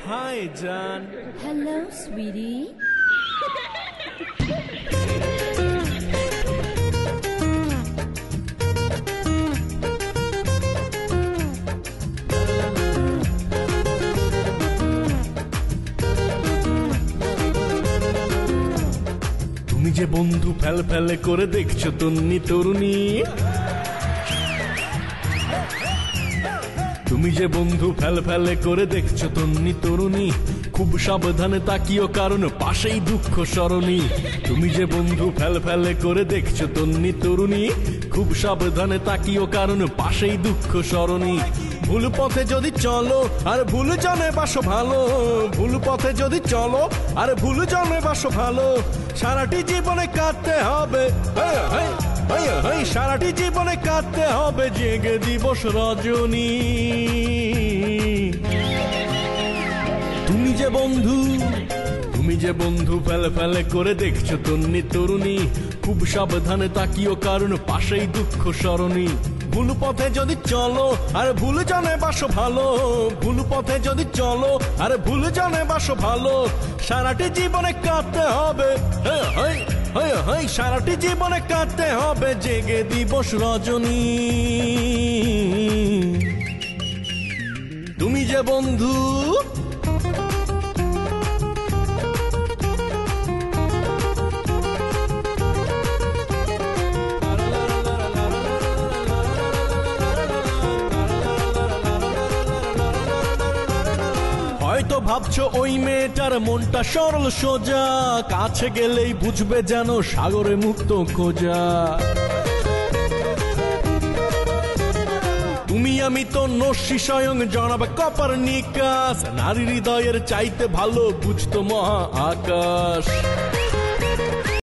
High জান। Hello Sweety. তুমি যে বন্ধু ফেল ফেলে করে দেখছো তন্নি তরুণী, তুমি যে বন্ধু ফেল ফেলে করে দেখছো তন্নি তরুণী, খুব সাবধানে তাকিও কারণ পাশেই দুঃখ সরণী। তুমি যে বন্ধু ফেল ফেলে করে দেখছো তন্নি তরুণী, খুব সাবধানে তাকিও কারণ পাশেই দুঃখ সরণী। ভুল পথে যদি চলো আর ভুল জনে বাসো ভালো, ভুল পথে যদি চলো আর ভুল জনে বাসো ভালো, সারাটি জীবনে কাটতে হবে, সারাটি জীবনে কাটতে হবে জেগে দিবস রজনী। তুমি যে বন্ধু, তুমি যে বন্ধু ফেলে ফেলে করে দেখছো তন্নি তরুণী, খুব সাবধানে তাকিও কারণ পাশেই দুঃখ সরণী। ভুল পথে যদি চলো আর ভুল জনে বাসো ভালো, ভুল পথে যদি চলো আর ভুল জনে বাসো ভালো, সারাটি জীবনে কাটতে হবে, সারাটি জীবনে কাটতে হবে জেগে দিবস রজনী। তুমি যে বন্ধু, হয়তো ভাবছো ওই মেয়েটার মনটা সরল সোজা, কাছে গেলেই বুঝবে যেন সাগরে মুক্ত খোঁজা। তুমি আমি তো নস্যি স্বয়ং জনাবে কপারনিকাস, নারী হৃদয়ের চাইতে ভালো বুঝতো মহা আকাশ।